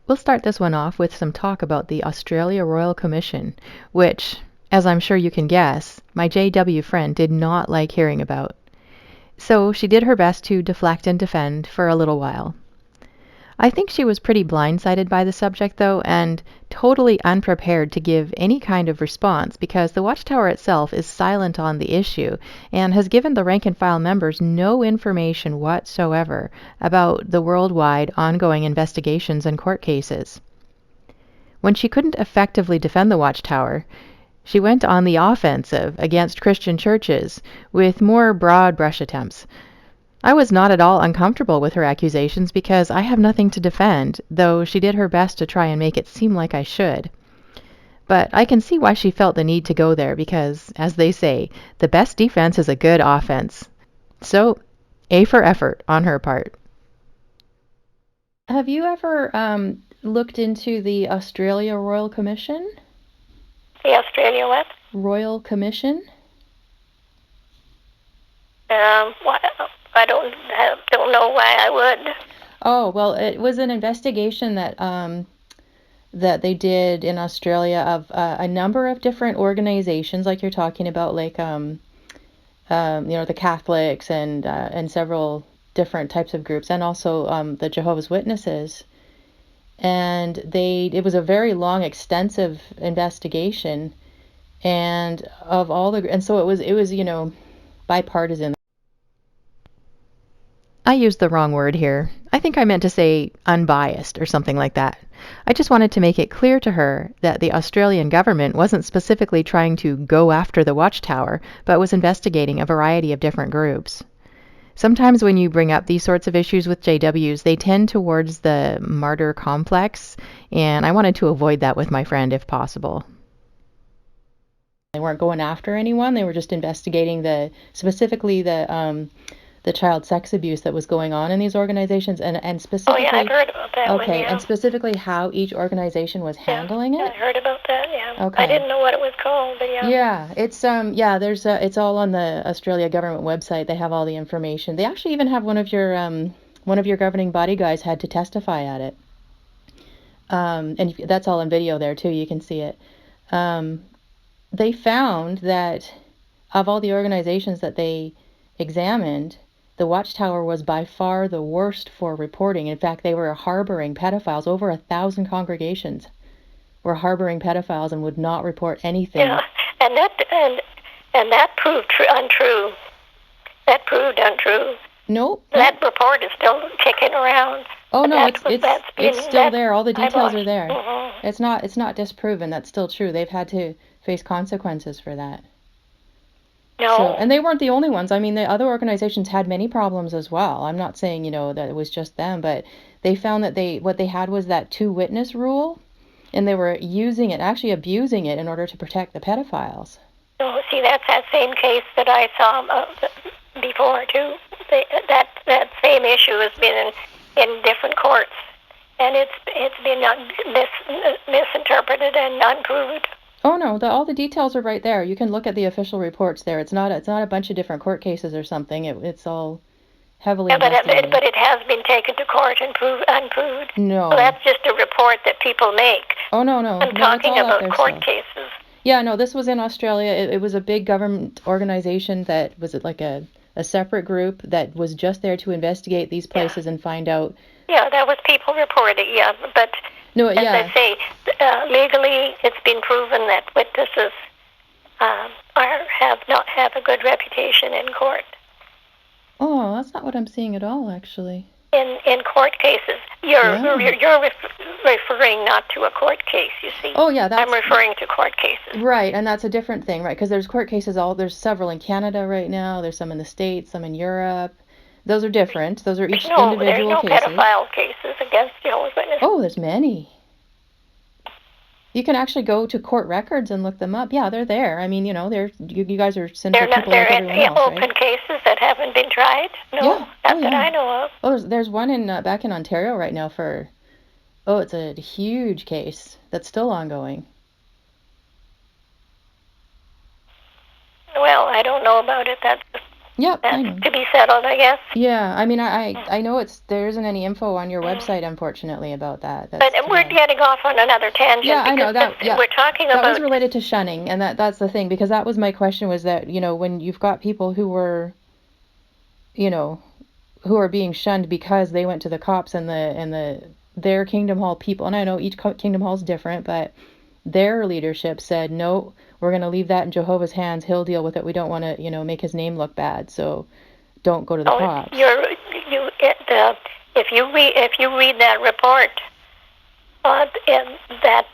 We'll start this one off with some talk about the Australia Royal Commission, which, as I'm sure you can guess, my JW friend did not like hearing about. So she did her best to deflect and defend for a little while. I think she was pretty blindsided by the subject, though, and totally unprepared to give any kind of response because the Watchtower itself is silent on the issue and has given the rank and file members no information whatsoever about the worldwide ongoing investigations and court cases. When she couldn't effectively defend the Watchtower, she went on the offensive against Christian churches with more broad brush attempts. I was not at all uncomfortable with her accusations because I have nothing to defend, though she did her best to try and make it seem like I should. But I can see why she felt the need to go there because, as they say, the best defense is a good offense. So, A for effort on her part. Have you ever looked into the Australia Royal Commission? The Australia what? Royal Commission? I don't know why I would. Oh, well, it was an investigation that that they did in Australia of a number of different organizations, like you're talking about, like the Catholics and several different types of groups, and also the Jehovah's Witnesses. And it was a very long, extensive investigation, and so it was bipartisan. I used the wrong word here. I think I meant to say unbiased or something like that. I just wanted to make it clear to her that the Australian government wasn't specifically trying to go after the Watchtower, but was investigating a variety of different groups. Sometimes when you bring up these sorts of issues with JWs, they tend towards the martyr complex, and I wanted to avoid that with my friend if possible. They weren't going after anyone. They were just investigating specifically the child sex abuse that was going on in these organizations, and specifically. Oh yeah, I've heard about that. Okay, one, yeah. And specifically how each organization was handling it. I heard about that. Yeah. Okay. I didn't know what it was called, but yeah. Yeah, it's it's all on the Australia government website. They have all the information. They actually even have one of your governing body guys had to testify at it. And that's all in video there too. You can see it. They found that of all the organizations that they examined, the Watchtower was by far the worst for reporting. In fact, they were harboring pedophiles. Over 1,000 congregations were harboring pedophiles and would not report anything. Yeah, and that proved untrue. That proved untrue. Nope. That report is still kicking around. Oh no, it's still there. All the details are there. Mm-hmm. It's not disproven. That's still true. They've had to face consequences for that. No. And they weren't the only ones. I mean, the other organizations had many problems as well. I'm not saying, that it was just them, but they found that what they had was that two-witness rule, and they were using it, actually abusing it in order to protect the pedophiles. Oh, see, that's that same case that I saw before, too. That same issue has been in different courts, and it's been misinterpreted and unproved. Oh no, all the details are right there. You can look at the official reports there. It's not a bunch of different court cases or something. It's all heavily investigated. But it has been taken to court and unproved. No. So that's just a report that people make. Oh no. I'm talking about court cases. Yeah, no, this was in Australia. It was a big government organization that was like a separate group that was just there to investigate these places and find out. Yeah, that was people reported, yeah, but no, as I say, legally it's been proven that witnesses have a good reputation in court. Oh, that's not what I'm seeing at all, actually. In court cases, you're referring not to a court case, you see. Oh yeah, I'm referring to court cases. Right, and that's a different thing, right? Because there's court cases. There's several in Canada right now. There's some in the States, some in Europe. Those are different. Those are each individual cases. There's no pedophile cases against Jehovah's Witnesses. Oh, there's many. You can actually go to court records and look them up. Yeah, they're there. I mean, you guys are sinful people like everyone else, right? They're open cases that haven't been tried? No, not that I know of. Oh, there's one back in Ontario right now it's a huge case that's still ongoing. Well, I don't know about it. Yep, I That's know. to be settled, I guess. Yeah, I mean, I know there isn't any info on your website, unfortunately, about that. But That's too we're bad. getting off on another Yeah, tangent I because know that. Yeah, we're talking that was about. related to shunning, and that's the thing, because that was my question, was that, when you've got people who were, you know, who are being shunned because they went to the cops, and their Kingdom Hall people, and I know each Kingdom Hall is different, but their leadership said, no, we're going to leave that in Jehovah's hands. He'll deal with it. We don't want to, make his name look bad, so don't go to the Oh, cops. if you read that report, and that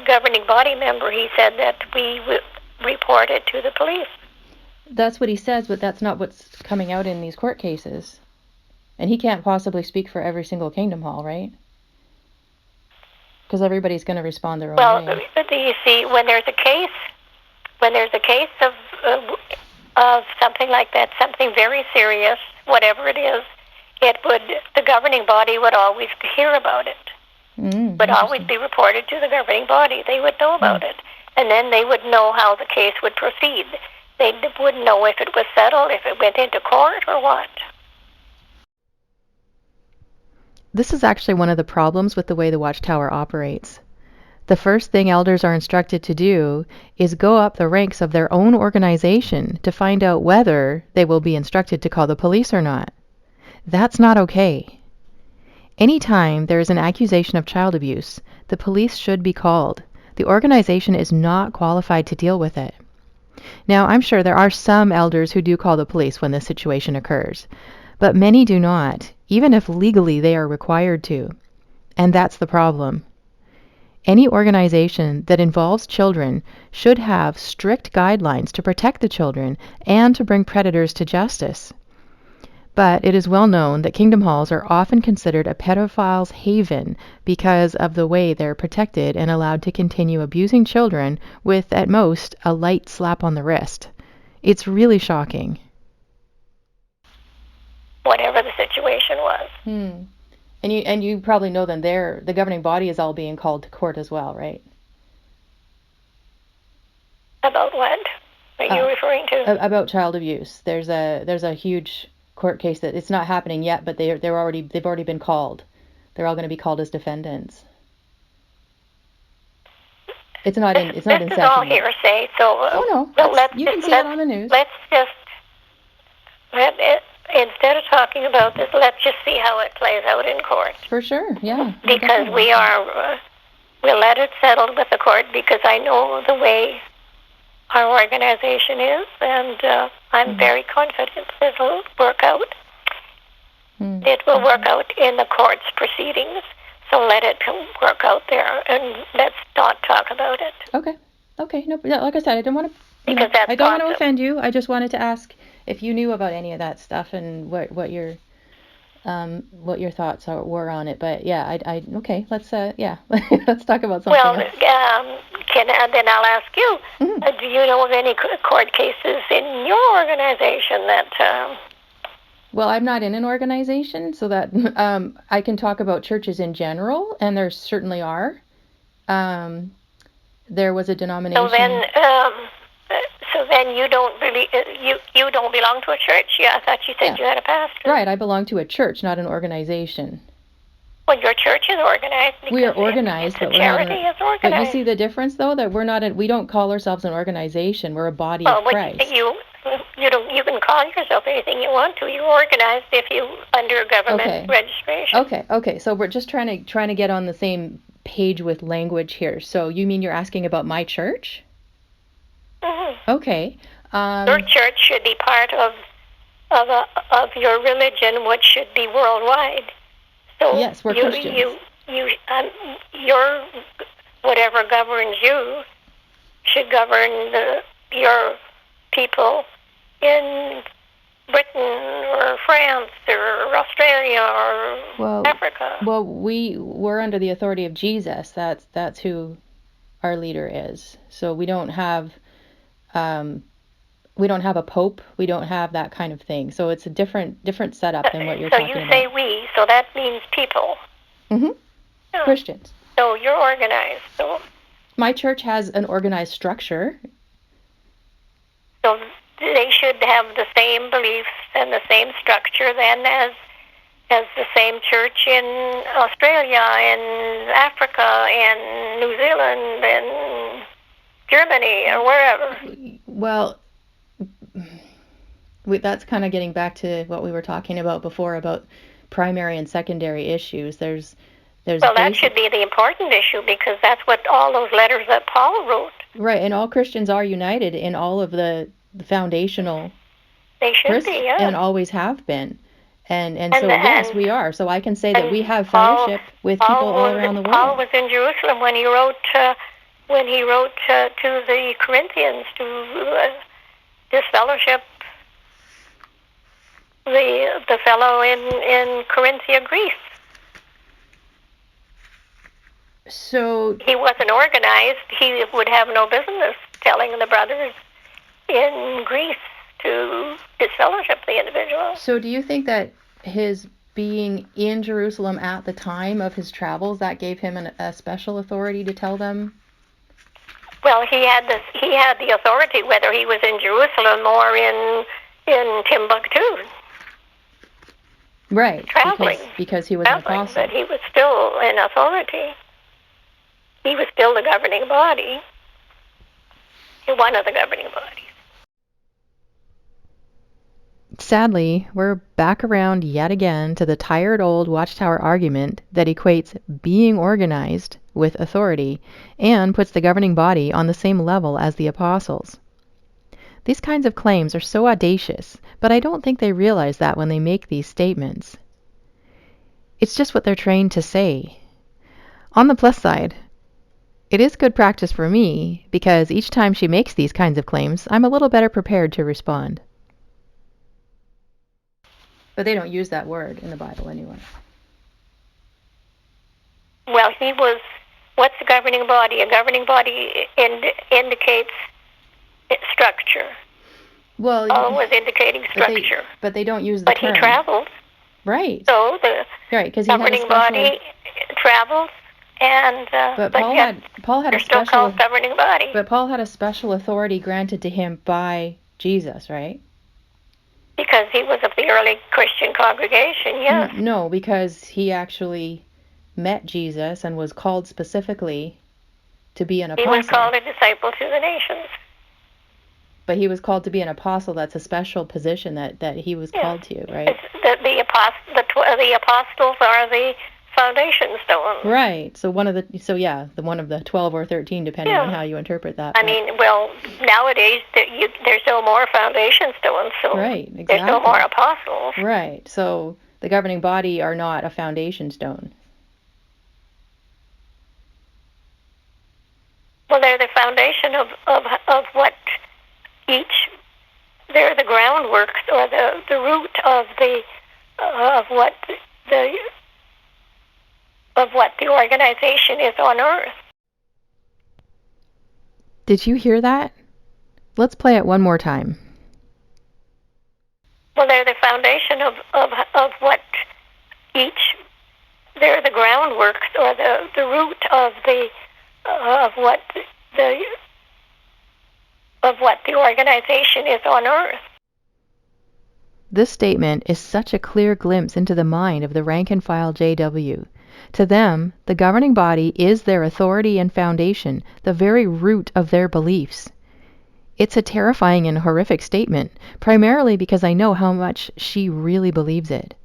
governing body member, he said that we report it to the police. That's what he says, but that's not what's coming out in these court cases. And he can't possibly speak for every single Kingdom Hall, right? Because everybody's going to respond their own way. You see, when there's a case of something like that, something very serious, whatever it is, the governing body would always hear about it. Would always be reported to the governing body. They would know about it, and then they would know how the case would proceed. They would know if it was settled, if it went into court, or what. This is actually one of the problems with the way the Watchtower operates. The first thing elders are instructed to do is go up the ranks of their own organization to find out whether they will be instructed to call the police or not. That's not okay. Anytime there is an accusation of child abuse, the police should be called. The organization is not qualified to deal with it. Now, I'm sure there are some elders who do call the police when this situation occurs, but many do not, even if legally they are required to. And that's the problem. Any organization that involves children should have strict guidelines to protect the children and to bring predators to justice. But it is well known that Kingdom Halls are often considered a pedophile's haven because of the way they're protected and allowed to continue abusing children with, at most, a light slap on the wrist. It's really shocking. Whatever the situation was. And you probably know then the governing body is all being called to court as well, right? About what are you referring to? About child abuse. There's a huge court case that it's not happening yet, but they've already been called. They're all going to be called as defendants. It's not in session. This is all hearsay. So you can see it on the news. Let's just instead of talking about this, let's just see how it plays out in court. For sure, yeah. Because we'll let it settle with the court, because I know the way our organization is, and I'm very confident it'll work out. It will work out in the court's proceedings, so let it work out there, and let's not talk about it. Okay. No, like I said, I don't want to. I don't want to offend you. I just wanted to ask if you knew about any of that stuff and what your thoughts were on it. But yeah, okay. Let's let's talk about something. Well, else. Then I'll ask you. Do you know of any court cases in your organization that? Well, I'm not in an organization, so that I can talk about churches in general, and there certainly are. There was a denomination. So then you don't really you don't belong to a church. Yeah, I thought you said you had a pastor. Right, I belong to a church, not an organization. Well, your church is organized. We are organized, but charity is organized. But you see the difference, though, that we don't call ourselves an organization. We're a body of Christ. You can call yourself anything you want to. You're organized if you under government registration. Okay. So we're just trying to get on the same page with language here. So you mean you're asking about my church? Mm-hmm. Okay. Your church should be part of your religion, which should be worldwide. So yes, we're Christians. Your whatever governs you should govern your people in Britain or France or Australia or Africa. Well, we're under the authority of Jesus. That's who our leader is. So we don't have a pope. We don't have that kind of thing. So it's a different setup than what you're talking about. So you say we, so that means people. Mm-hmm. Yeah. Christians. So you're organized. So my church has an organized structure. So they should have the same beliefs and the same structure then as the same church in Australia and Africa and New Zealand and Germany or wherever. Well, that's kind of getting back to what we were talking about before about primary and secondary issues. There's well, that should be the important issue, because that's what all those letters that Paul wrote. Right, and all Christians are united in all of the foundational. They should be, yeah. And always have been. And so, yes, we are. So I can say that we have fellowship with people all around the world. Paul was in Jerusalem when he wrote to the Corinthians to disfellowship the fellow in Corinthia, Greece. So he wasn't organized. He would have no business telling the brothers in Greece to disfellowship the individual. So do you think that his being in Jerusalem at the time of his travels, that gave him a special authority to tell them? Well, he had the authority whether he was in Jerusalem or in Timbuktu. Right. Traveling. Because he was an apostle. But he was still in authority. He was still the governing body. One of the governing bodies. Sadly, we're back around yet again to the tired old Watchtower argument that equates being organized with authority and puts the governing body on the same level as the apostles. These kinds of claims are so audacious, but I don't think they realize that when they make these statements. It's just what they're trained to say. On the plus side, it is good practice for me, because each time she makes these kinds of claims, I'm a little better prepared to respond. But they don't use that word in the Bible anyway. Well, what's a governing body? A governing body indicates structure. Well, always indicating structure. But they don't use the term. But he traveled. Right. So the governing body traveled, and but Paul had a special, still called governing body. But Paul had a special authority granted to him by Jesus, right? Because he was of the early Christian congregation, yes. No, because he actually met Jesus and was called specifically to be an apostle. He was called a disciple to the nations. But he was called to be an apostle. That's a special position that he was called to, right? The apostles are the foundation stone. Right. So one of the 12 or 13, depending on how you interpret that. I mean, well, nowadays there's no more foundation stones, so right, exactly. There's no more apostles. Right. So the governing body are not a foundation stone. Well, they're the foundation of what they're the groundwork or the root of what the organization is on earth. Did you hear that? Let's play it one more time. Well, they're the foundation of what they're the groundwork or the root of what the organization is on earth. This statement is such a clear glimpse into the mind of the rank-and-file JW. To them, the governing body is their authority and foundation, the very root of their beliefs. It's a terrifying and horrific statement, primarily because I know how much she really believes it.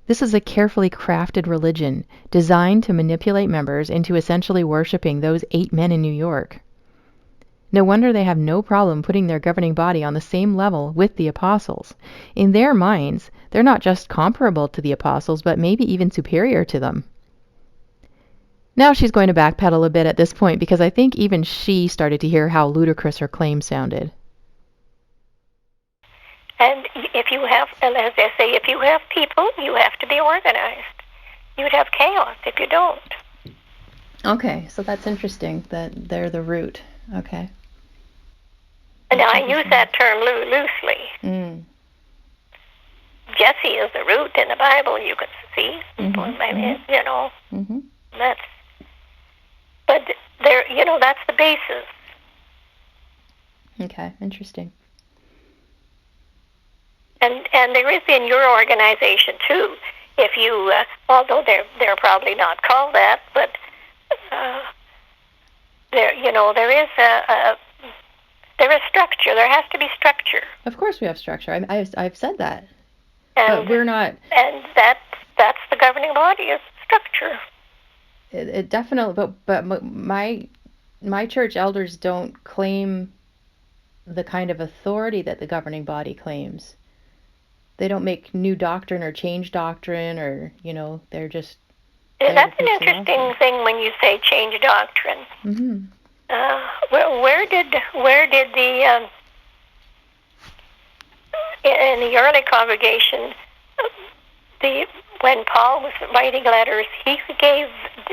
This is a carefully crafted religion designed to manipulate members into essentially worshiping those 8 men in New York. No wonder they have no problem putting their governing body on the same level with the apostles. In their minds, they're not just comparable to the apostles, but maybe even superior to them. Now she's going to backpedal a bit at this point, because I think even she started to hear how ludicrous her claim sounded. And if you have, as they say, if you have people, you have to be organized. You'd have chaos if you don't. Okay, so that's interesting that they're the root. Okay. Now, I use that term loosely. Jesse is the root in the Bible, you can see. That's, but that's the basis. Okay, interesting. And there is in your organization too. If you, although they're probably not called that, but there is there is structure. There has to be structure. Of course we have structure. I've said that. And But we're not. And that's the governing body is structure. It definitely. But my church elders don't claim the kind of authority that the governing body claims. They don't make new doctrine or change doctrine, or they're just there to That's an preach the interesting gospel. thing when you say change doctrine. Mm-hmm. Where did the in the early congregation, the when Paul was writing letters, he gave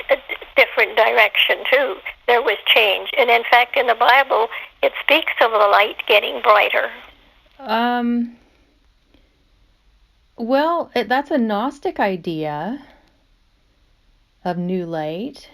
a different direction too. There was change, and in fact, in the Bible, it speaks of the light getting brighter. Well, that's a Gnostic idea of new light.